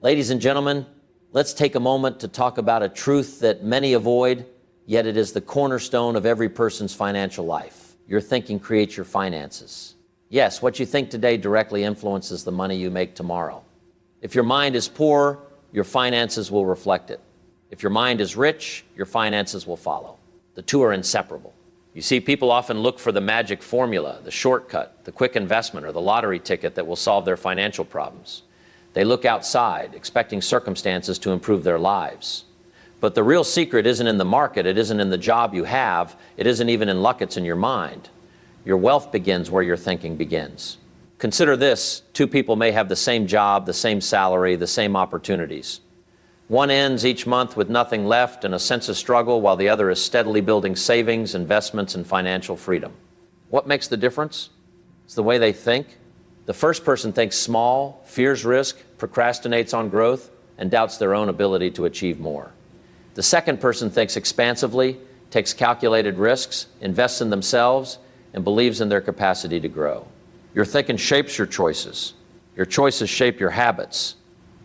Ladies and gentlemen, let's take a moment to talk about a truth that many avoid, yet it is the cornerstone of every person's financial life. Your thinking creates your finances. Yes, what you think today directly influences the money you make tomorrow. If your mind is poor, your finances will reflect it. If your mind is rich, your finances will follow. The two are inseparable. You see, people often look for the magic formula, the shortcut, the quick investment, or the lottery ticket that will solve their financial problems. They look outside, expecting circumstances to improve their lives. But the real secret isn't in the market, it isn't in the job you have, it isn't even in luck, it's in your mind. Your wealth begins where your thinking begins. Consider this: two people may have the same job, the same salary, the same opportunities. One ends each month with nothing left and a sense of struggle, while the other is steadily building savings, investments, and financial freedom. What makes the difference? It's the way they think. The first person thinks small, fears risk, procrastinates on growth, and doubts their own ability to achieve more. The second person thinks expansively, takes calculated risks, invests in themselves, and believes in their capacity to grow. Your thinking shapes your choices. Your choices shape your habits.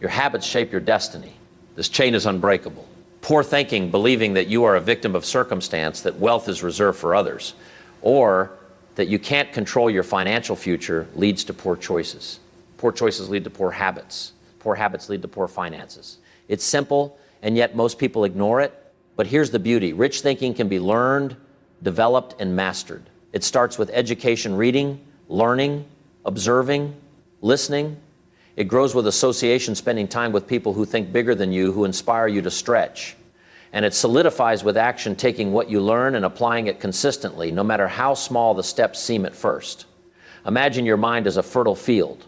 Your habits shape your destiny. This chain is unbreakable. Poor thinking, believing that you are a victim of circumstance, that wealth is reserved for others, or that you can't control your financial future, leads to poor choices. Poor choices lead to poor habits. Poor habits lead to poor finances. It's simple, and yet most people ignore it. But here's the beauty. Rich thinking can be learned, developed, and mastered. It starts with education, reading, learning, observing, listening. It grows with association, spending time with people who think bigger than you, who inspire you to stretch. And it solidifies with action, taking what you learn and applying it consistently, no matter how small the steps seem at first. Imagine your mind as a fertile field.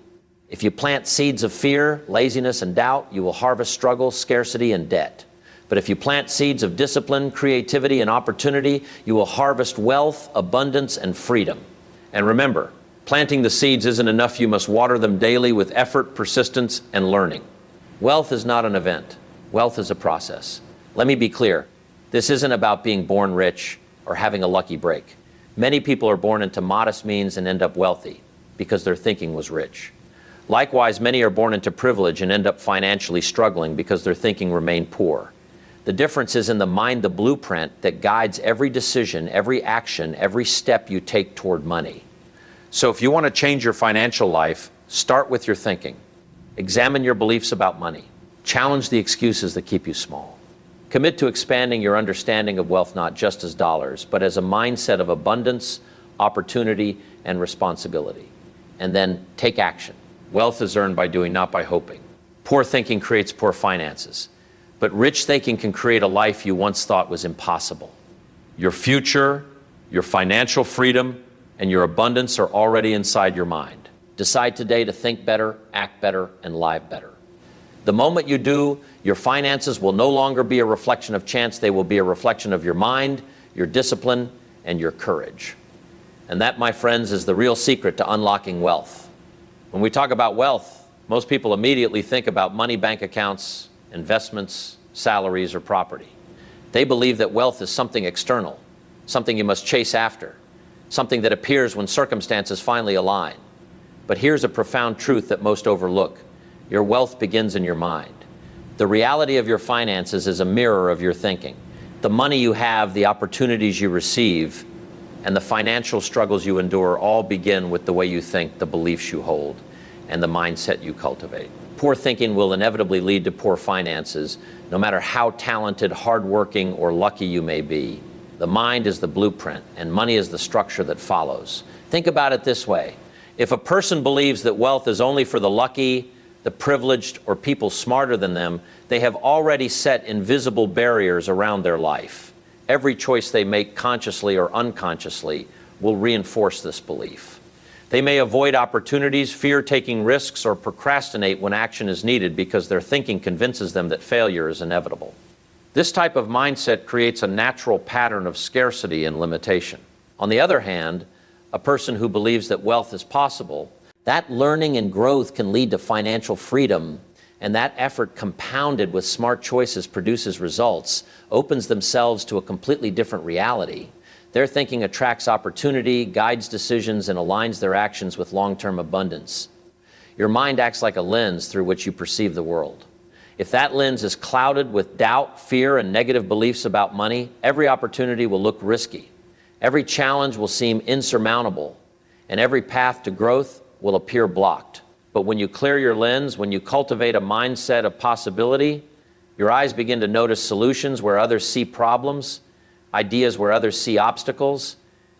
If you plant seeds of fear, laziness, and doubt, you will harvest struggle, scarcity, and debt. But if you plant seeds of discipline, creativity, and opportunity, you will harvest wealth, abundance, and freedom. And remember, planting the seeds isn't enough. You must water them daily with effort, persistence, and learning. Wealth is not an event. Wealth is a process. Let me be clear. This isn't about being born rich or having a lucky break. Many people are born into modest means and end up wealthy because their thinking was rich. Likewise, many are born into privilege and end up financially struggling because their thinking remained poor. The difference is in the mind, the blueprint that guides every decision, every action, every step you take toward money. So if you want to change your financial life, start with your thinking. Examine your beliefs about money. Challenge the excuses that keep you small. Commit to expanding your understanding of wealth not just as dollars, but as a mindset of abundance, opportunity, and responsibility. And then take action. Wealth is earned by doing, not by hoping. Poor thinking creates poor finances, but rich thinking can create a life you once thought was impossible. Your future, your financial freedom, and your abundance are already inside your mind. Decide today to think better, act better, and live better. The moment you do, your finances will no longer be a reflection of chance. They will be a reflection of your mind, your discipline, and your courage. And that, my friends, is the real secret to unlocking wealth. When we talk about wealth, most people immediately think about money, bank accounts, investments, salaries, or property. They believe that wealth is something external, something you must chase after, something that appears when circumstances finally align. But here's a profound truth that most overlook. Your wealth begins in your mind. The reality of your finances is a mirror of your thinking. The money you have, the opportunities you receive, and the financial struggles you endure all begin with the way you think, the beliefs you hold, and the mindset you cultivate. Poor thinking will inevitably lead to poor finances, no matter how talented, hardworking, or lucky you may be. The mind is the blueprint, and money is the structure that follows. Think about it this way. If a person believes that wealth is only for the lucky, the privileged, or people smarter than them, they have already set invisible barriers around their life. Every choice they make, consciously or unconsciously, will reinforce this belief. They may avoid opportunities, fear taking risks, or procrastinate when action is needed because their thinking convinces them that failure is inevitable. This type of mindset creates a natural pattern of scarcity and limitation. On the other hand, a person who believes that wealth is possible, that learning and growth can lead to financial freedom, and that effort compounded with smart choices produces results, opens themselves to a completely different reality. Their thinking attracts opportunity, guides decisions, and aligns their actions with long-term abundance. Your mind acts like a lens through which you perceive the world. If that lens is clouded with doubt, fear, and negative beliefs about money, every opportunity will look risky. Every challenge will seem insurmountable, and every path to growth will appear blocked. But when you clear your lens, when you cultivate a mindset of possibility, your eyes begin to notice solutions where others see problems, ideas where others see obstacles,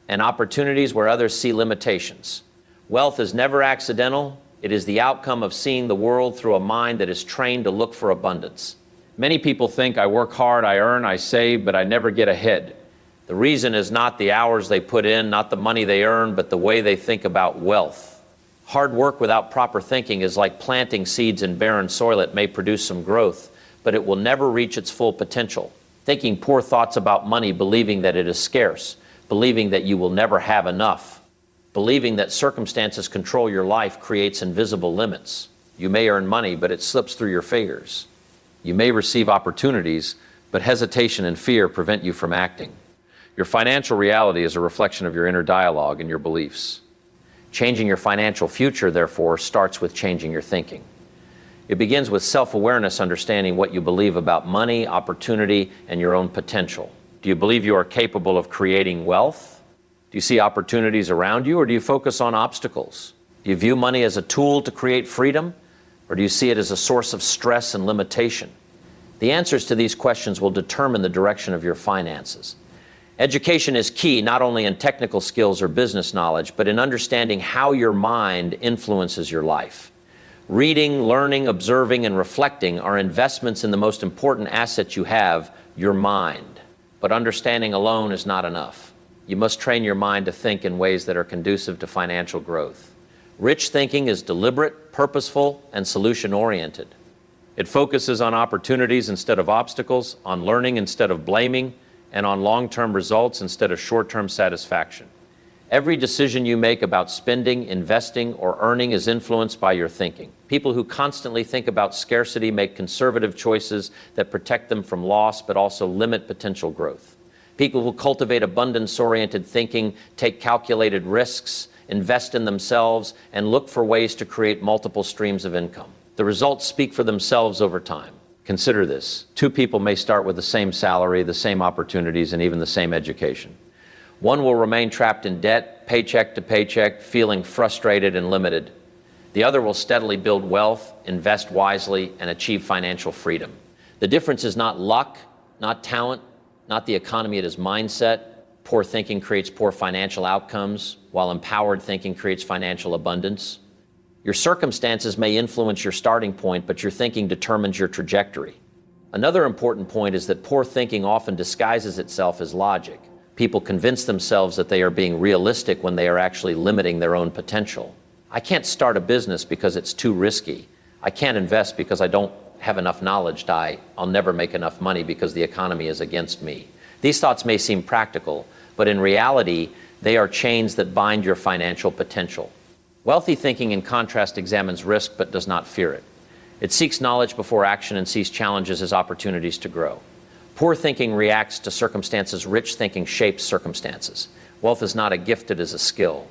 and opportunities where others see limitations. Wealth is never accidental. It is the outcome of seeing the world through a mind that is trained to look for abundance. Many people think I work hard, I earn, I save, but I never get ahead. The reason is not the hours they put in, not the money they earn, but the way they think about wealth. Hard work without proper thinking is like planting seeds in barren soil. It may produce some growth, but it will never reach its full potential. Thinking poor thoughts about money, believing that it is scarce, believing that you will never have enough, believing that circumstances control your life creates invisible limits. You may earn money, but it slips through your fingers. You may receive opportunities, but hesitation and fear prevent you from acting. Your financial reality is a reflection of your inner dialogue and your beliefs. Changing your financial future, therefore, starts with changing your thinking. It begins with self-awareness, understanding what you believe about money, opportunity, and your own potential. Do you believe you are capable of creating wealth? Do you see opportunities around you, or do you focus on obstacles? Do you view money as a tool to create freedom, or do you see it as a source of stress and limitation? The answers to these questions will determine the direction of your finances. Education is key, not only in technical skills or business knowledge, but in understanding how your mind influences your life. Reading, learning, observing, and reflecting are investments in the most important asset you have, your mind. But understanding alone is not enough. You must train your mind to think in ways that are conducive to financial growth. Rich thinking is deliberate, purposeful, and solution-oriented. It focuses on opportunities instead of obstacles, on learning instead of blaming, and on long-term results instead of short-term satisfaction. Every decision you make about spending, investing, or earning is influenced by your thinking. People who constantly think about scarcity make conservative choices that protect them from loss but also limit potential growth. People who cultivate abundance-oriented thinking take calculated risks, invest in themselves, and look for ways to create multiple streams of income. The results speak for themselves over time. Consider this. Two people may start with the same salary, the same opportunities, and even the same education. One will remain trapped in debt, paycheck to paycheck, feeling frustrated and limited. The other will steadily build wealth, invest wisely, and achieve financial freedom. The difference is not luck, not talent, not the economy, it is mindset. Poor thinking creates poor financial outcomes, while empowered thinking creates financial abundance. Your circumstances may influence your starting point, but your thinking determines your trajectory. Another important point is that poor thinking often disguises itself as logic. People convince themselves that they are being realistic when they are actually limiting their own potential. I can't start a business because it's too risky. I can't invest because I don't have enough knowledge. I'll never make enough money because the economy is against me. These thoughts may seem practical, but in reality, they are chains that bind your financial potential. Wealthy thinking, in contrast, examines risk but does not fear it. It seeks knowledge before action and sees challenges as opportunities to grow. Poor thinking reacts to circumstances. Rich thinking shapes circumstances. Wealth is not a gift, it is a skill.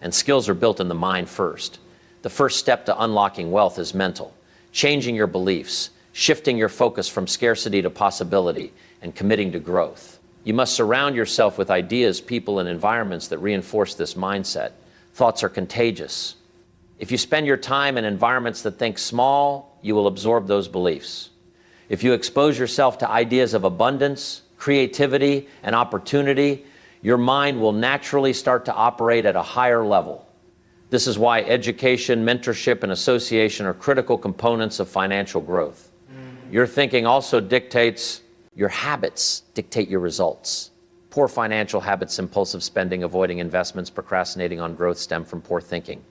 And skills are built in the mind first. The first step to unlocking wealth is mental. Changing your beliefs, shifting your focus from scarcity to possibility, and committing to growth. You must surround yourself with ideas, people, and environments that reinforce this mindset. Thoughts are contagious. If you spend your time in environments that think small, you will absorb those beliefs. If you expose yourself to ideas of abundance, creativity, and opportunity, your mind will naturally start to operate at a higher level. This is why education, mentorship, and association are critical components of financial growth. Your thinking also dictates your habits, dictate your results. Poor financial habits, impulsive spending, avoiding investments, procrastinating on growth stem from poor thinking.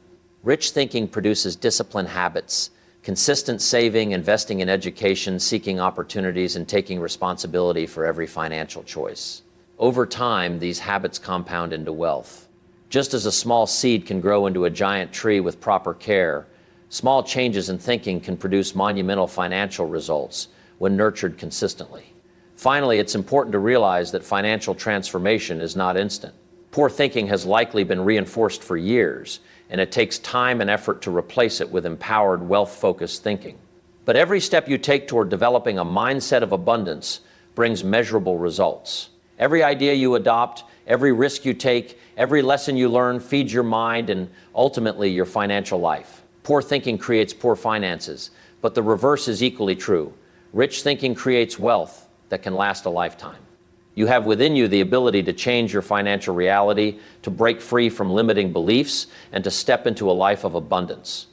Rich thinking produces disciplined habits, consistent saving, investing in education, seeking opportunities, and taking responsibility for every financial choice. Over time, these habits compound into wealth. Just as a small seed can grow into a giant tree with proper care, small changes in thinking can produce monumental financial results when nurtured consistently. Finally, it's important to realize that financial transformation is not instant. Poor thinking has likely been reinforced for years, and it takes time and effort to replace it with empowered, wealth-focused thinking. But every step you take toward developing a mindset of abundance brings measurable results. Every idea you adopt, every risk you take, every lesson you learn feeds your mind and ultimately your financial life. Poor thinking creates poor finances, but the reverse is equally true. Rich thinking creates wealth that can last a lifetime. You have within you the ability to change your financial reality, to break free from limiting beliefs, and to step into a life of abundance.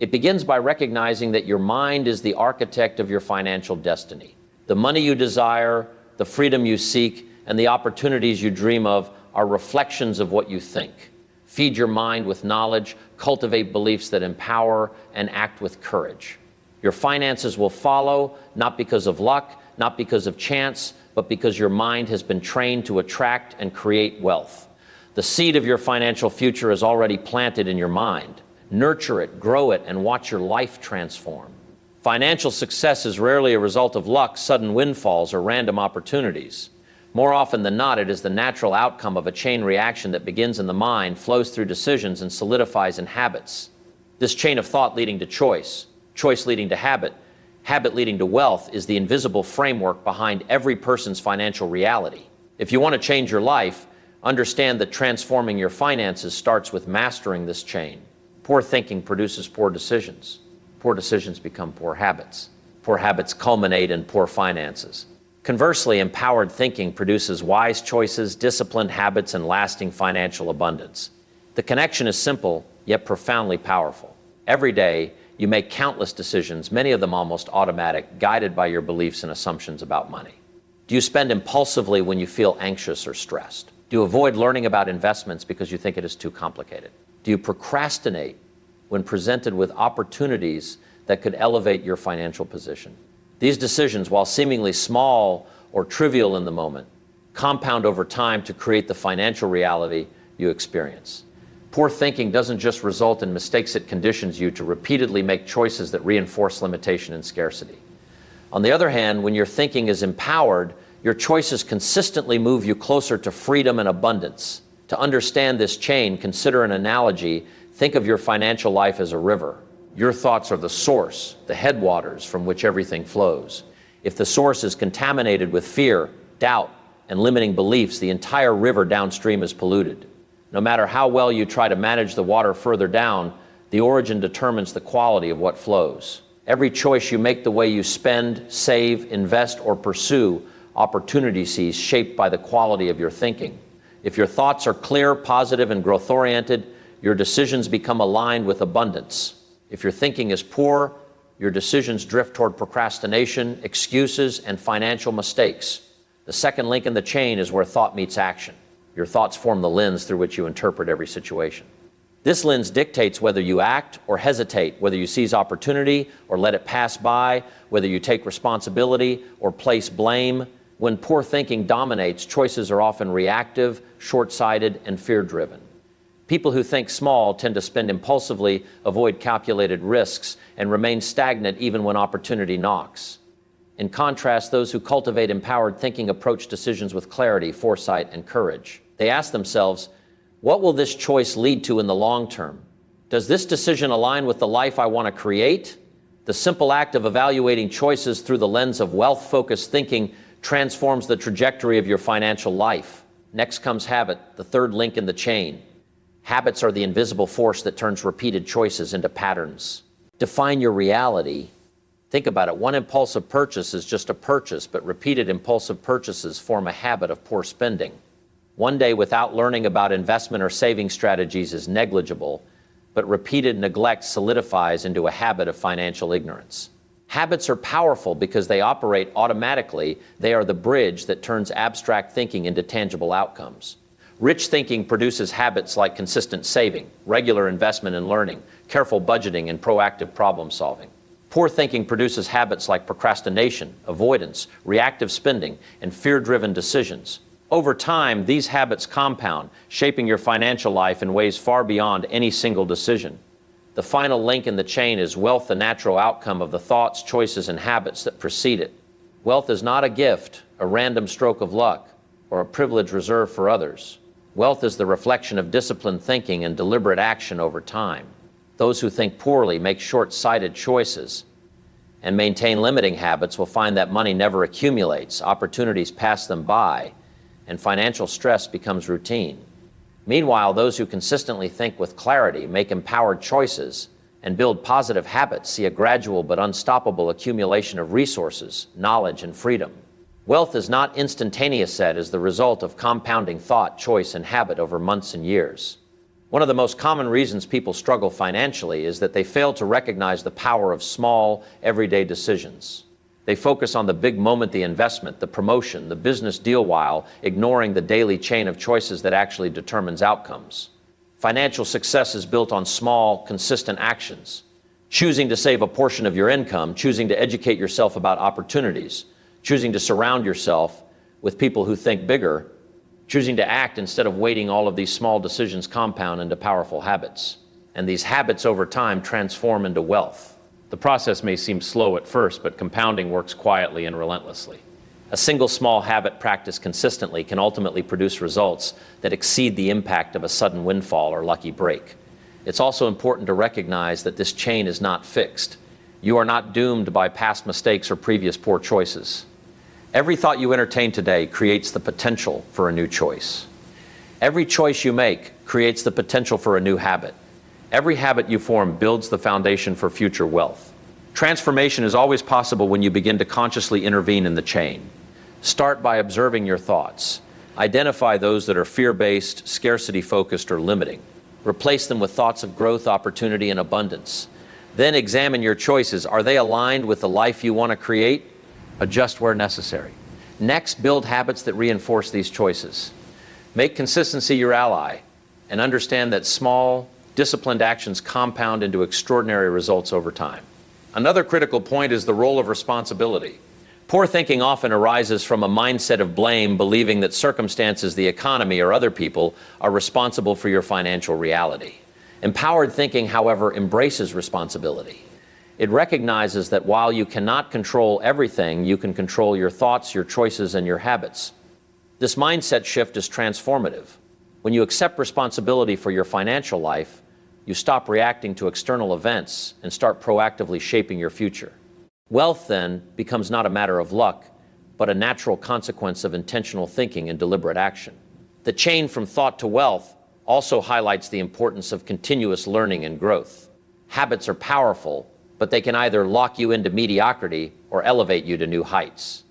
It begins by recognizing that your mind is the architect of your financial destiny. The money you desire, the freedom you seek, and the opportunities you dream of are reflections of what you think. Feed your mind with knowledge, cultivate beliefs that empower, and act with courage. Your finances will follow, not because of luck, not because of chance, but because your mind has been trained to attract and create wealth. The seed of your financial future is already planted in your mind. Nurture it, grow it, and watch your life transform. Financial success is rarely a result of luck, sudden windfalls, or random opportunities. More often than not, it is the natural outcome of a chain reaction that begins in the mind, flows through decisions, and solidifies in habits. This chain of thought leading to choice, choice leading to habit, habit leading to wealth is the invisible framework behind every person's financial reality. If you want to change your life, understand that transforming your finances starts with mastering this chain. Poor thinking produces poor decisions. Poor decisions become poor habits. Poor habits culminate in poor finances. Conversely, empowered thinking produces wise choices, disciplined habits, and lasting financial abundance. The connection is simple, yet profoundly powerful. Every day, you make countless decisions, many of them almost automatic, guided by your beliefs and assumptions about money. Do you spend impulsively when you feel anxious or stressed? Do you avoid learning about investments because you think it is too complicated? Do you procrastinate when presented with opportunities that could elevate your financial position? These decisions, while seemingly small or trivial in the moment, compound over time to create the financial reality you experience. Poor thinking doesn't just result in mistakes, it conditions you to repeatedly make choices that reinforce limitation and scarcity. On the other hand, when your thinking is empowered, your choices consistently move you closer to freedom and abundance. To understand this chain, consider an analogy. Think of your financial life as a river. Your thoughts are the source, the headwaters from which everything flows. If the source is contaminated with fear, doubt, and limiting beliefs, the entire river downstream is polluted. No matter how well you try to manage the water further down, the origin determines the quality of what flows. Every choice you make, the way you spend, save, invest, or pursue opportunities is shaped by the quality of your thinking. If your thoughts are clear, positive, and growth-oriented, your decisions become aligned with abundance. If your thinking is poor, your decisions drift toward procrastination, excuses, and financial mistakes. The second link in the chain is where thought meets action. Your thoughts form the lens through which you interpret every situation. This lens dictates whether you act or hesitate, whether you seize opportunity or let it pass by, whether you take responsibility or place blame. When poor thinking dominates, choices are often reactive, short-sighted, and fear-driven. People who think small tend to spend impulsively, avoid calculated risks, and remain stagnant even when opportunity knocks. In contrast, those who cultivate empowered thinking approach decisions with clarity, foresight, and courage. They ask themselves, what will this choice lead to in the long term? Does this decision align with the life I want to create? The simple act of evaluating choices through the lens of wealth-focused thinking transforms the trajectory of your financial life. Next comes habit, the third link in the chain. Habits are the invisible force that turns repeated choices into patterns. Define your reality. Think about it. One impulsive purchase is just a purchase, but repeated impulsive purchases form a habit of poor spending. One day without learning about investment or saving strategies is negligible, but repeated neglect solidifies into a habit of financial ignorance. Habits are powerful because they operate automatically. They are the bridge that turns abstract thinking into tangible outcomes. Rich thinking produces habits like consistent saving, regular investment in learning, careful budgeting, and proactive problem solving. Poor thinking produces habits like procrastination, avoidance, reactive spending, and fear-driven decisions. Over time, these habits compound, shaping your financial life in ways far beyond any single decision. The final link in the chain is wealth, the natural outcome of the thoughts, choices, and habits that precede it. Wealth is not a gift, a random stroke of luck, or a privilege reserved for others. Wealth is the reflection of disciplined thinking and deliberate action over time. Those who think poorly make short-sighted choices. and maintain limiting habits will find that money never accumulates, opportunities pass them by, and financial stress becomes routine. Meanwhile, those who consistently think with clarity, make empowered choices, and build positive habits see a gradual but unstoppable accumulation of resources, knowledge, and freedom. Wealth is not instantaneous set as the result of compounding thought, choice, and habit over months and years. One of the most common reasons people struggle financially is that they fail to recognize the power of small, everyday decisions. They focus on the big moment, the investment, the promotion, the business deal, while ignoring the daily chain of choices that actually determines outcomes. Financial success is built on small, consistent actions. Choosing to save a portion of your income, choosing to educate yourself about opportunities, choosing to surround yourself with people who think bigger, choosing to act instead of waiting. All of these small decisions compound into powerful habits. And these habits over time transform into wealth. The process may seem slow at first, but compounding works quietly and relentlessly. A single small habit practiced consistently can ultimately produce results that exceed the impact of a sudden windfall or lucky break. It's also important to recognize that this chain is not fixed. You are not doomed by past mistakes or previous poor choices. Every thought you entertain today creates the potential for a new choice. Every choice you make creates the potential for a new habit. Every habit you form builds the foundation for future wealth. Transformation is always possible when you begin to consciously intervene in the chain. Start by observing your thoughts. Identify those that are fear-based, scarcity-focused, or limiting. Replace them with thoughts of growth, opportunity, and abundance. Then examine your choices. Are they aligned with the life you want to create? Adjust where necessary. Next, build habits that reinforce these choices. Make consistency your ally, and understand that small, disciplined actions compound into extraordinary results over time. Another critical point is the role of responsibility. Poor thinking often arises from a mindset of blame, believing that circumstances, the economy, or other people are responsible for your financial reality. Empowered thinking, however, embraces responsibility. It recognizes that while you cannot control everything, you can control your thoughts, your choices, and your habits. This mindset shift is transformative. When you accept responsibility for your financial life, you stop reacting to external events and start proactively shaping your future. Wealth then becomes not a matter of luck, but a natural consequence of intentional thinking and deliberate action. The chain from thought to wealth also highlights the importance of continuous learning and growth. Habits are powerful, but they can either lock you into mediocrity or elevate you to new heights.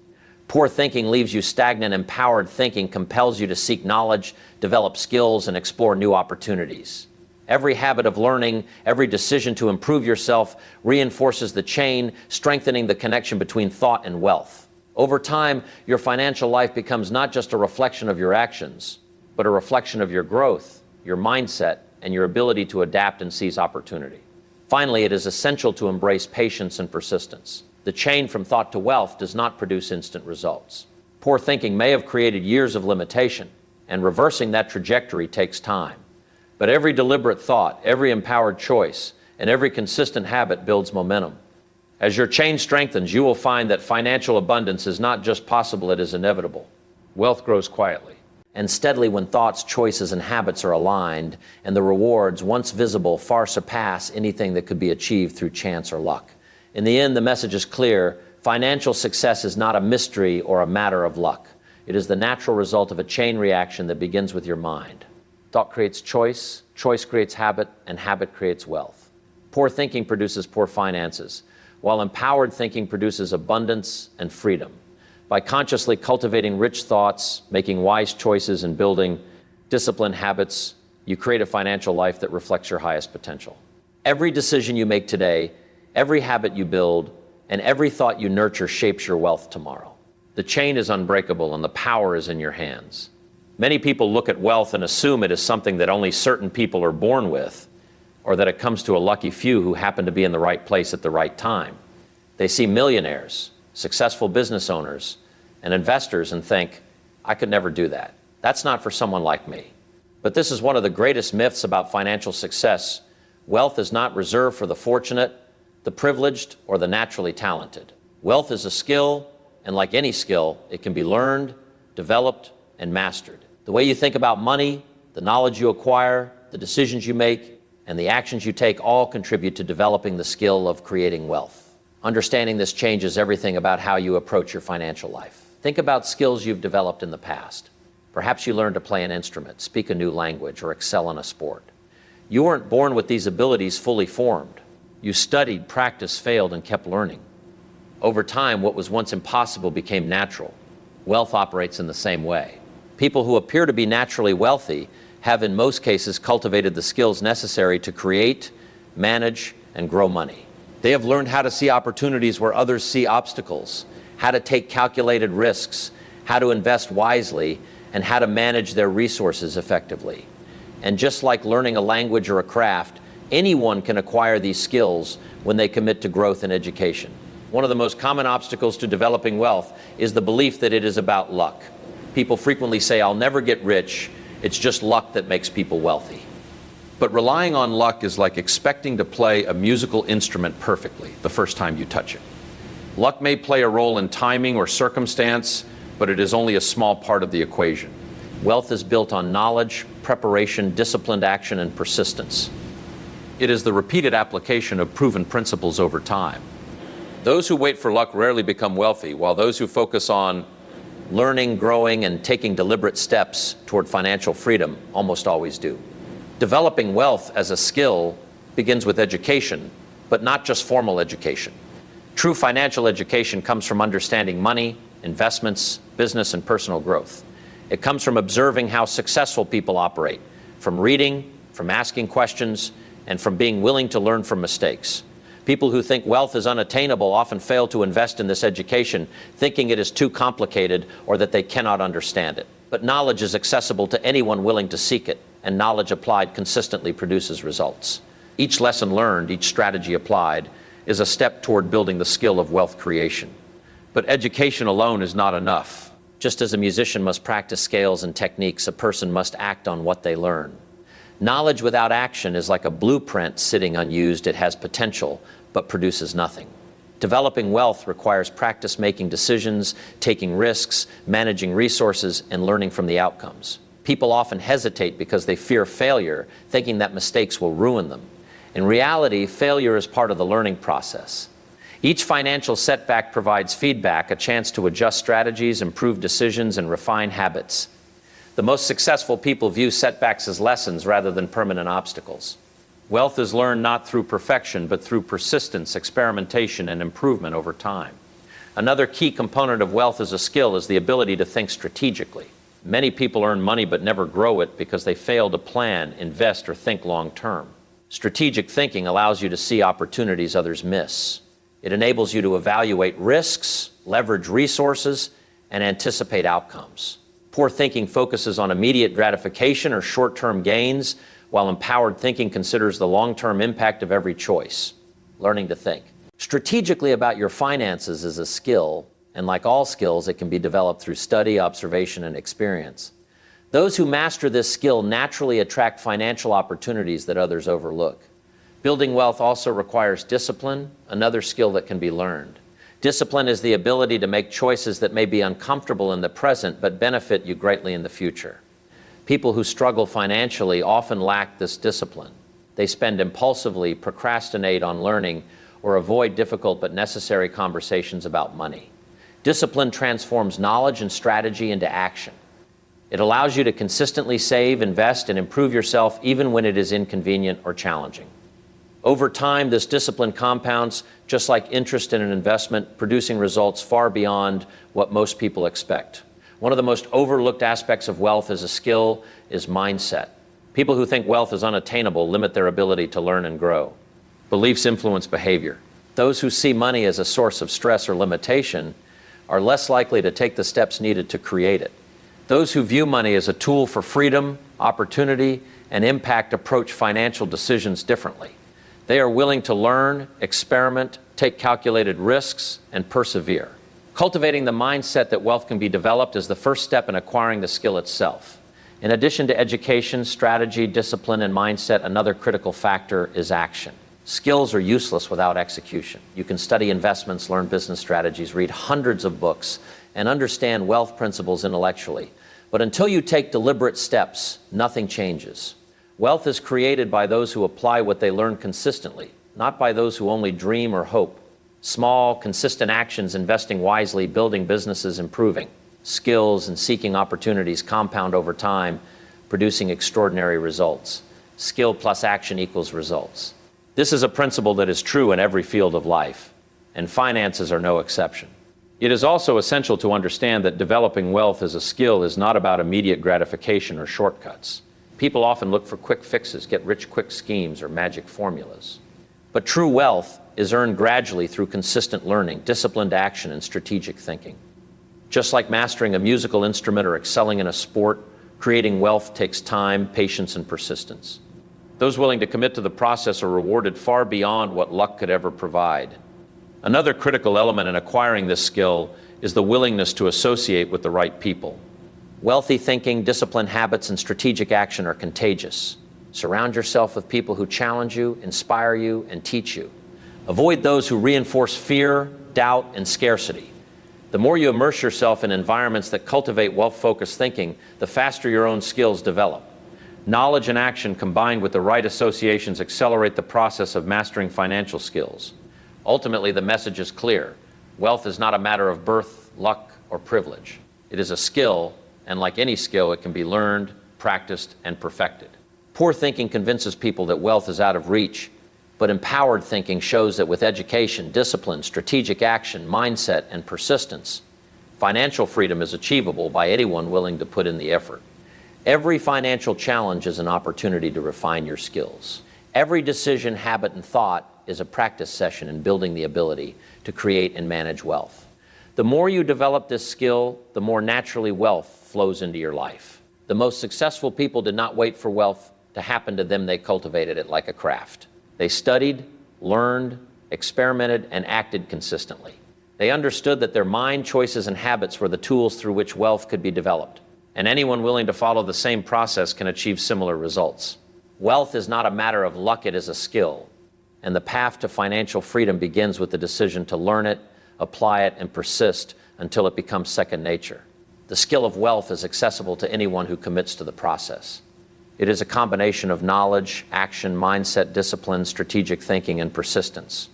Poor thinking leaves you stagnant. Empowered thinking compels you to seek knowledge, develop skills, and explore new opportunities. Every habit of learning, every decision to improve yourself reinforces the chain, strengthening the connection between thought and wealth. Over time, your financial life becomes not just a reflection of your actions, but a reflection of your growth, your mindset, and your ability to adapt and seize opportunity. Finally, it is essential to embrace patience and persistence. The chain from thought to wealth does not produce instant results. Poor thinking may have created years of limitation, and reversing that trajectory takes time. But every deliberate thought, every empowered choice, and every consistent habit builds momentum. As your chain strengthens, you will find that financial abundance is not just possible, it is inevitable. Wealth grows quietly and steadily when thoughts, choices, and habits are aligned, and the rewards, once visible, far surpass anything that could be achieved through chance or luck. In the end, the message is clear. Financial success is not a mystery or a matter of luck. It is the natural result of a chain reaction that begins with your mind. Thought creates choice, choice creates habit, and habit creates wealth. Poor thinking produces poor finances, while empowered thinking produces abundance and freedom. By consciously cultivating rich thoughts, making wise choices, and building disciplined habits, you create a financial life that reflects your highest potential. Every decision you make today, every habit you build, and every thought you nurture shapes your wealth tomorrow. The chain is unbreakable and the power is in your hands. Many people look at wealth and assume it is something that only certain people are born with, or that it comes to a lucky few who happen to be in the right place at the right time. They see millionaires, successful business owners, and investors and think, I could never do that. That's not for someone like me. But this is one of the greatest myths about financial success. Wealth is not reserved for the fortunate, the privileged, or the naturally talented. Wealth is a skill, and like any skill, it can be learned, developed, and mastered. The way you think about money, the knowledge you acquire, the decisions you make, and the actions you take all contribute to developing the skill of creating wealth. Understanding this changes everything about how you approach your financial life. Think about skills you've developed in the past. Perhaps you learned to play an instrument, speak a new language, or excel in a sport. You weren't born with these abilities fully formed. You studied, practiced, failed, and kept learning. Over time, what was once impossible became natural. Wealth operates in the same way. People who appear to be naturally wealthy have in most cases cultivated the skills necessary to create, manage, and grow money. They have learned how to see opportunities where others see obstacles, how to take calculated risks, how to invest wisely, and how to manage their resources effectively. And just like learning a language or a craft, anyone can acquire these skills when they commit to growth and education. One of the most common obstacles to developing wealth is the belief that it is about luck. People frequently say, "I'll never get rich. It's just luck that makes people wealthy." But relying on luck is like expecting to play a musical instrument perfectly the first time you touch it. Luck may play a role in timing or circumstance, but it is only a small part of the equation. Wealth is built on knowledge, preparation, disciplined action, and persistence. It is the repeated application of proven principles over time. Those who wait for luck rarely become wealthy, while those who focus on Learning, growing, and taking deliberate steps toward financial freedom almost always do. Developing wealth as a skill begins with education, but not just formal education. True financial education comes from understanding money, investments, business, and personal growth. It comes from observing how successful people operate, from reading, from asking questions, and from being willing to learn from mistakes. People who think wealth is unattainable often fail to invest in this education, thinking it is too complicated or that they cannot understand it. But knowledge is accessible to anyone willing to seek it, and knowledge applied consistently produces results. Each lesson learned, each strategy applied, is a step toward building the skill of wealth creation. But education alone is not enough. Just as a musician must practice scales and techniques, a person must act on what they learn. Knowledge without action is like a blueprint sitting unused. It has potential, but produces nothing. Developing wealth requires practice making decisions, taking risks, managing resources, and learning from the outcomes. People often hesitate because they fear failure, thinking that mistakes will ruin them. In reality, failure is part of the learning process. Each financial setback provides feedback, a chance to adjust strategies, improve decisions, and refine habits. The most successful people view setbacks as lessons rather than permanent obstacles. Wealth is learned not through perfection, but through persistence, experimentation, and improvement over time. Another key component of wealth as a skill is the ability to think strategically. Many people earn money but never grow it because they fail to plan, invest, or think long term. Strategic thinking allows you to see opportunities others miss. It enables you to evaluate risks, leverage resources, and anticipate outcomes. Poor thinking focuses on immediate gratification or short-term gains, while empowered thinking considers the long-term impact of every choice. Learning to think strategically about your finances is a skill, and like all skills, it can be developed through study, observation, and experience. Those who master this skill naturally attract financial opportunities that others overlook. Building wealth also requires discipline, another skill that can be learned. Discipline is the ability to make choices that may be uncomfortable in the present but benefit you greatly in the future. People who struggle financially often lack this discipline. They spend impulsively, procrastinate on learning, or avoid difficult but necessary conversations about money. Discipline transforms knowledge and strategy into action. It allows you to consistently save, invest, and improve yourself even when it is inconvenient or challenging. Over time, this discipline compounds, just like interest in an investment, producing results far beyond what most people expect. One of the most overlooked aspects of wealth as a skill is mindset. People who think wealth is unattainable limit their ability to learn and grow. Beliefs influence behavior. Those who see money as a source of stress or limitation are less likely to take the steps needed to create it. Those who view money as a tool for freedom, opportunity, and impact approach financial decisions differently. They are willing to learn, experiment, take calculated risks, and persevere. Cultivating the mindset that wealth can be developed is the first step in acquiring the skill itself. In addition to education, strategy, discipline, and mindset, another critical factor is action. Skills are useless without execution. You can study investments, learn business strategies, read hundreds of books, and understand wealth principles intellectually. But until you take deliberate steps, nothing changes. Wealth is created by those who apply what they learn consistently, not by those who only dream or hope. Small, consistent actions, investing wisely, building businesses, improving. Skills and seeking opportunities compound over time, producing extraordinary results. Skill plus action equals results. This is a principle that is true in every field of life, and finances are no exception. It is also essential to understand that developing wealth as a skill is not about immediate gratification or shortcuts. People often look for quick fixes, get-rich-quick schemes, or magic formulas. But true wealth is earned gradually through consistent learning, disciplined action, and strategic thinking. Just like mastering a musical instrument or excelling in a sport, creating wealth takes time, patience, and persistence. Those willing to commit to the process are rewarded far beyond what luck could ever provide. Another critical element in acquiring this skill is the willingness to associate with the right people. Wealthy thinking, disciplined habits, and strategic action are contagious. Surround yourself with people who challenge you, inspire you, and teach you. Avoid those who reinforce fear, doubt, and scarcity. The more you immerse yourself in environments that cultivate wealth-focused thinking, the faster your own skills develop. Knowledge and action combined with the right associations accelerate the process of mastering financial skills. Ultimately, the message is clear. Wealth is not a matter of birth, luck, or privilege. It is a skill, and like any skill, it can be learned, practiced, and perfected. Poor thinking convinces people that wealth is out of reach, but empowered thinking shows that with education, discipline, strategic action, mindset, and persistence, financial freedom is achievable by anyone willing to put in the effort. Every financial challenge is an opportunity to refine your skills. Every decision, habit, and thought is a practice session in building the ability to create and manage wealth. The more you develop this skill, the more naturally wealth flows into your life. The most successful people did not wait for wealth to happen to them, they cultivated it like a craft. They studied, learned, experimented, and acted consistently. They understood that their mind, choices, and habits were the tools through which wealth could be developed. And anyone willing to follow the same process can achieve similar results. Wealth is not a matter of luck, it is a skill. And the path to financial freedom begins with the decision to learn it, apply it, and persist until it becomes second nature. The skill of wealth is accessible to anyone who commits to the process. It is a combination of knowledge, action, mindset, discipline, strategic thinking, and persistence.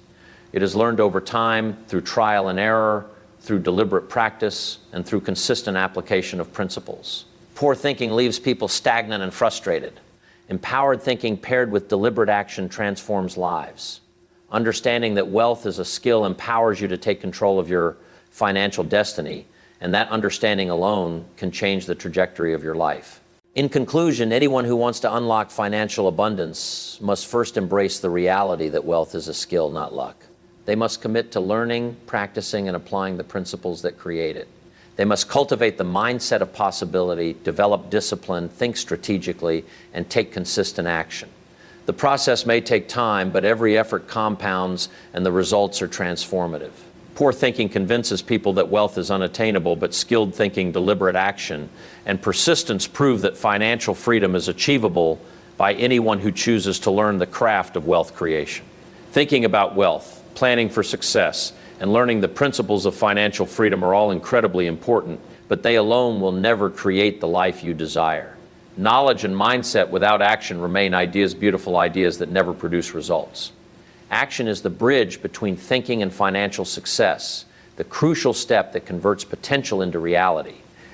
It is learned over time through trial and error, through deliberate practice, and through consistent application of principles. Poor thinking leaves people stagnant and frustrated. Empowered thinking paired with deliberate action transforms lives. Understanding that wealth is a skill empowers you to take control of your financial destiny, and that understanding alone can change the trajectory of your life. In conclusion, anyone who wants to unlock financial abundance must first embrace the reality that wealth is a skill, not luck. They must commit to learning, practicing, and applying the principles that create it. They must cultivate the mindset of possibility, develop discipline, think strategically, and take consistent action. The process may take time, but every effort compounds and the results are transformative. Poor thinking convinces people that wealth is unattainable, but skilled thinking, deliberate action, and persistence prove that financial freedom is achievable by anyone who chooses to learn the craft of wealth creation. Thinking about wealth, planning for success, and learning the principles of financial freedom are all incredibly important, but they alone will never create the life you desire. Knowledge and mindset without action remain ideas, beautiful ideas that never produce results. Action is the bridge between thinking and financial success, the crucial step that converts potential into reality.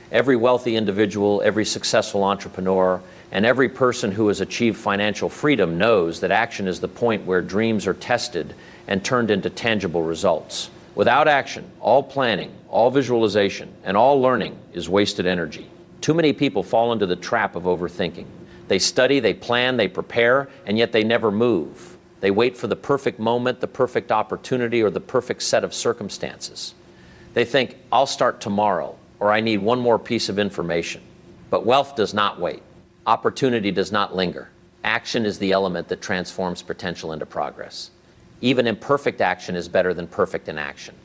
Every wealthy individual, every successful entrepreneur, and every person who has achieved financial freedom knows that action is the point where dreams are tested and turned into tangible results. Without action, all planning, all visualization, and all learning is wasted energy. Too many people fall into the trap of overthinking. They study, they plan, they prepare, and yet they never move. They wait for the perfect moment, the perfect opportunity, or the perfect set of circumstances. They think, I'll start tomorrow, or I need one more piece of information. But wealth does not wait. Opportunity does not linger. Action is the element that transforms potential into progress. Even imperfect action is better than perfect inaction.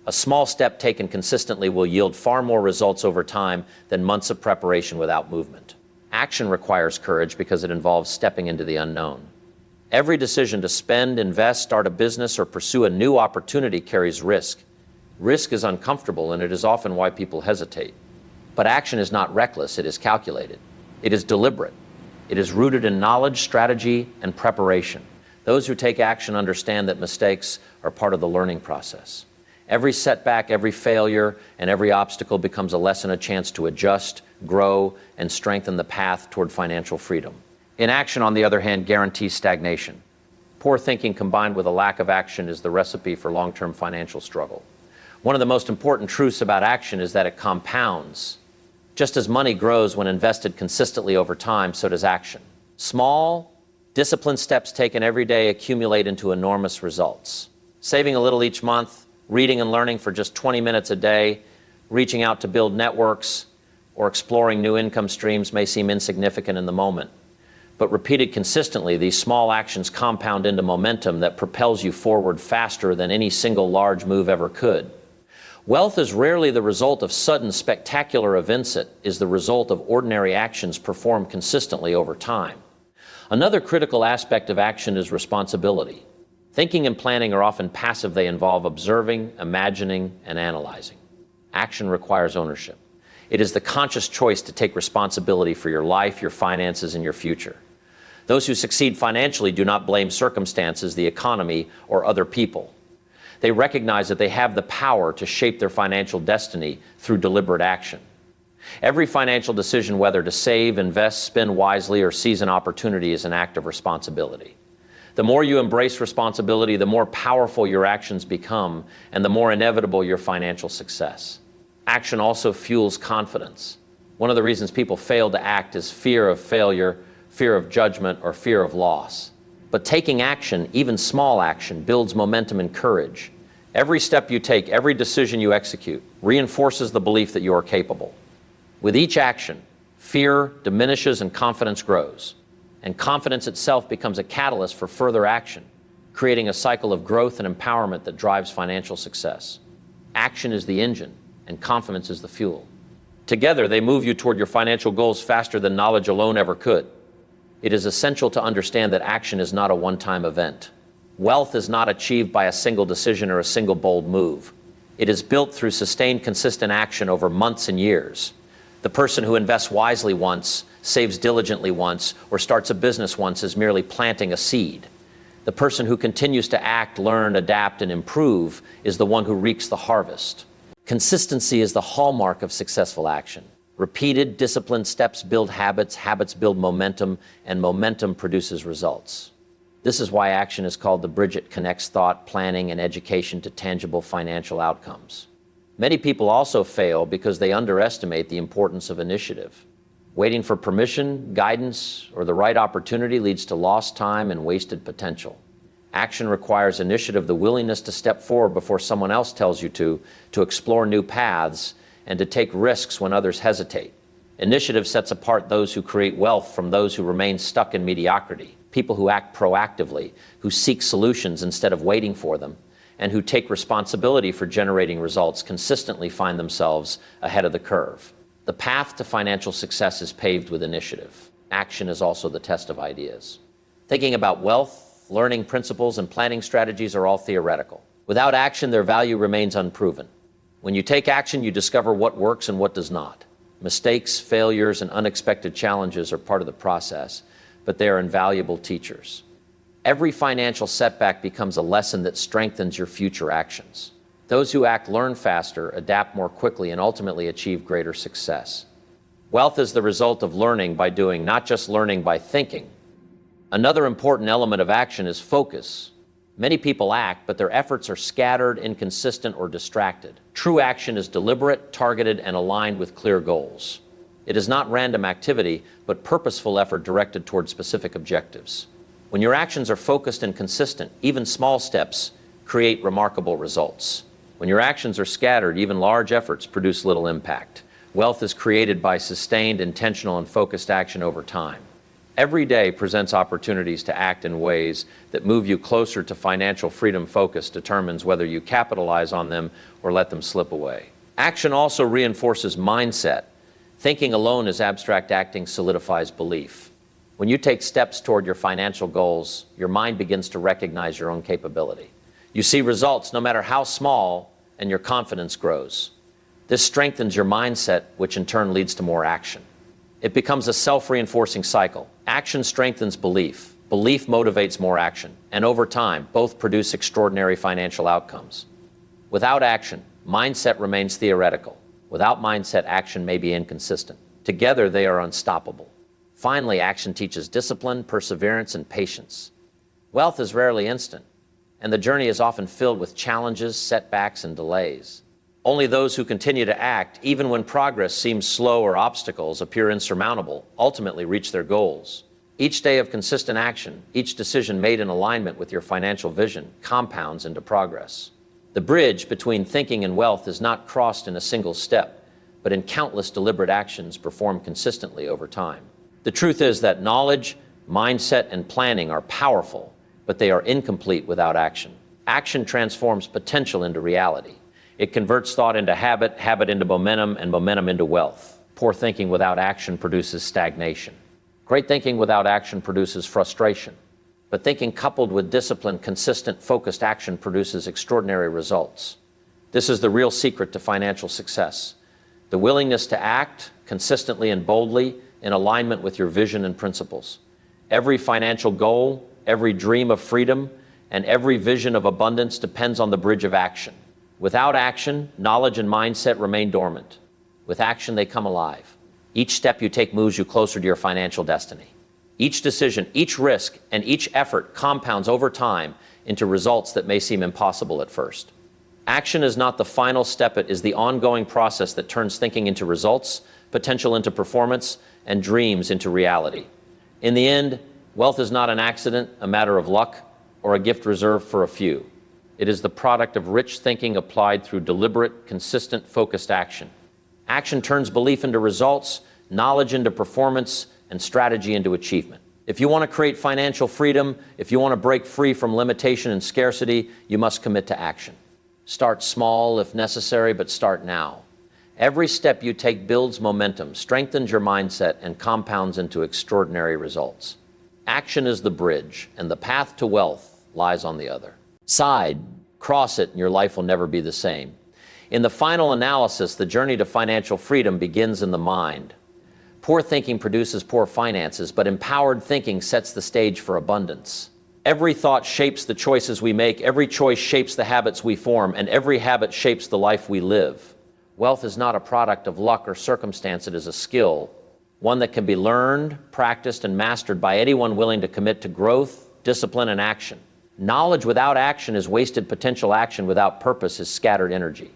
A small step taken consistently will yield far more results over time than months of preparation without movement. Action requires courage because it involves stepping into the unknown. Every decision to spend, invest, start a business, or pursue a new opportunity carries risk. Risk is uncomfortable, and it is often why people hesitate. But action is not reckless, it is calculated. It is deliberate. It is rooted in knowledge, strategy, and preparation. Those who take action understand that mistakes are part of the learning process. Every setback, every failure, and every obstacle becomes a lesson, a chance to adjust, grow, and strengthen the path toward financial freedom. Inaction, on the other hand, guarantees stagnation. Poor thinking combined with a lack of action is the recipe for long-term financial struggle. One of the most important truths about action is that it compounds. Just as money grows when invested consistently over time, so does action. Small, disciplined steps taken every day accumulate into enormous results. Saving a little each month, reading and learning for just 20 minutes a day, reaching out to build networks, or exploring new income streams may seem insignificant in the moment. But repeated consistently, these small actions compound into momentum that propels you forward faster than any single large move ever could. Wealth is rarely the result of sudden, spectacular events. It is the result of ordinary actions performed consistently over time. Another critical aspect of action is responsibility. Thinking and planning are often passive. They involve observing, imagining, and analyzing. Action requires ownership. It is the conscious choice to take responsibility for your life, your finances, and your future. Those who succeed financially do not blame circumstances, the economy, or other people. They recognize that they have the power to shape their financial destiny through deliberate action. Every financial decision, whether to save, invest, spend wisely, or seize an opportunity, is an act of responsibility. The more you embrace responsibility, the more powerful your actions become, and the more inevitable your financial success. Action also fuels confidence. One of the reasons people fail to act is fear of failure, fear of judgment, or fear of loss. But taking action, even small action, builds momentum and courage. Every step you take, every decision you execute, reinforces the belief that you are capable. With each action, fear diminishes and confidence grows. And confidence itself becomes a catalyst for further action, creating a cycle of growth and empowerment that drives financial success. Action is the engine, and confidence is the fuel. Together, they move you toward your financial goals faster than knowledge alone ever could. It is essential to understand that action is not a one-time event. Wealth is not achieved by a single decision or a single bold move. It is built through sustained, consistent action over months and years. The person who invests wisely once, saves diligently once, or starts a business once is merely planting a seed. The person who continues to act, learn, adapt, and improve is the one who reaps the harvest. Consistency is the hallmark of successful action. Repeated, disciplined steps build habits, habits build momentum, and momentum produces results. This is why action is called the bridge that connects thought, planning, and education to tangible financial outcomes. Many people also fail because they underestimate the importance of initiative. Waiting for permission, guidance, or the right opportunity leads to lost time and wasted potential. Action requires initiative, the willingness to step forward before someone else tells you to explore new paths, and to take risks when others hesitate. Initiative sets apart those who create wealth from those who remain stuck in mediocrity. People who act proactively, who seek solutions instead of waiting for them, and who take responsibility for generating results consistently find themselves ahead of the curve. The path to financial success is paved with initiative. Action is also the test of ideas. Thinking about wealth, learning principles, and planning strategies are all theoretical. Without action, their value remains unproven. When you take action, you discover what works and what does not. Mistakes, failures, and unexpected challenges are part of the process, but they are invaluable teachers. Every financial setback becomes a lesson that strengthens your future actions. Those who act learn faster, adapt more quickly, and ultimately achieve greater success. Wealth is the result of learning by doing, not just learning by thinking. Another important element of action is focus. Many people act, but their efforts are scattered, inconsistent, or distracted. True action is deliberate, targeted, and aligned with clear goals. It is not random activity, but purposeful effort directed toward specific objectives. When your actions are focused and consistent, even small steps create remarkable results. When your actions are scattered, even large efforts produce little impact. Wealth is created by sustained, intentional, and focused action over time. Every day presents opportunities to act in ways that move you closer to financial freedom. Focus determines whether you capitalize on them or let them slip away. Action also reinforces mindset. Thinking alone is abstract. Acting solidifies belief. When you take steps toward your financial goals, your mind begins to recognize your own capability. You see results, no matter how small, and your confidence grows. This strengthens your mindset, which in turn leads to more action. It becomes a self-reinforcing cycle. Action strengthens belief. Belief motivates more action, and over time, both produce extraordinary financial outcomes. Without action, mindset remains theoretical. Without mindset, action may be inconsistent. Together, they are unstoppable. Finally, action teaches discipline, perseverance, and patience. Wealth is rarely instant, and the journey is often filled with challenges, setbacks, and delays. Only those who continue to act, even when progress seems slow or obstacles appear insurmountable, ultimately reach their goals. Each day of consistent action, each decision made in alignment with your financial vision, compounds into progress. The bridge between thinking and wealth is not crossed in a single step, but in countless deliberate actions performed consistently over time. The truth is that knowledge, mindset, and planning are powerful, but they are incomplete without action. Action transforms potential into reality. It converts thought into habit, habit into momentum, and momentum into wealth. Poor thinking without action produces stagnation. Great thinking without action produces frustration. But thinking coupled with disciplined, consistent, focused action produces extraordinary results. This is the real secret to financial success. The willingness to act consistently and boldly in alignment with your vision and principles. Every financial goal, every dream of freedom, and every vision of abundance depends on the bridge of action. Without action, knowledge and mindset remain dormant. With action, they come alive. Each step you take moves you closer to your financial destiny. Each decision, each risk, and each effort compounds over time into results that may seem impossible at first. Action is not the final step, it is the ongoing process that turns thinking into results, potential into performance, and dreams into reality. In the end, wealth is not an accident, a matter of luck, or a gift reserved for a few. It is the product of rich thinking applied through deliberate, consistent, focused action. Action turns belief into results, knowledge into performance, and strategy into achievement. If you want to create financial freedom, if you want to break free from limitation and scarcity, you must commit to action. Start small if necessary, but start now. Every step you take builds momentum, strengthens your mindset, and compounds into extraordinary results. Action is the bridge, and the path to wealth lies on the other side. Cross it, and your life will never be the same. In the final analysis, the journey to financial freedom begins in the mind. Poor thinking produces poor finances, but empowered thinking sets the stage for abundance. Every thought shapes the choices we make, every choice shapes the habits we form, and every habit shapes the life we live. Wealth is not a product of luck or circumstance, it is a skill, one that can be learned, practiced, and mastered by anyone willing to commit to growth, discipline, and action. Knowledge without action is wasted potential, action without purpose is scattered energy.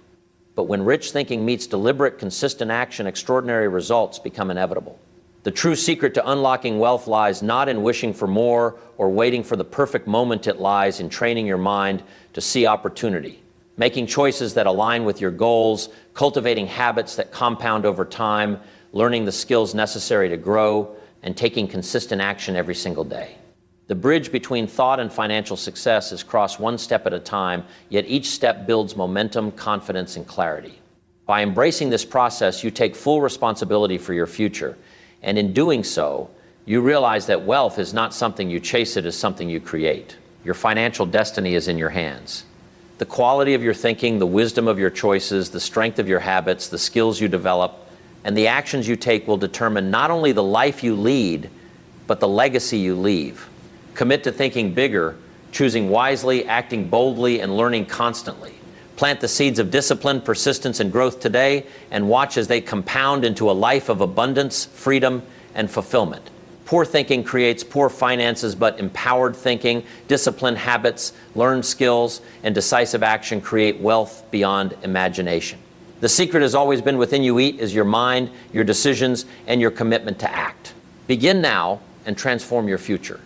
But when rich thinking meets deliberate, consistent action, extraordinary results become inevitable. The true secret to unlocking wealth lies not in wishing for more or waiting for the perfect moment, it lies in training your mind to see opportunity, making choices that align with your goals, cultivating habits that compound over time, learning the skills necessary to grow, and taking consistent action every single day. The bridge between thought and financial success is crossed one step at a time, yet each step builds momentum, confidence, and clarity. By embracing this process, you take full responsibility for your future, and in doing so, you realize that wealth is not something you chase, it is something you create. Your financial destiny is in your hands. The quality of your thinking, the wisdom of your choices, the strength of your habits, the skills you develop, and the actions you take will determine not only the life you lead, but the legacy you leave. Commit to thinking bigger, choosing wisely, acting boldly, and learning constantly. Plant the seeds of discipline, persistence, and growth today, and watch as they compound into a life of abundance, freedom, and fulfillment. Poor thinking creates poor finances, but empowered thinking, disciplined habits, learned skills, and decisive action create wealth beyond imagination. The secret has always been within you. Eat is your mind, your decisions, and your commitment to act. Begin now and transform your future.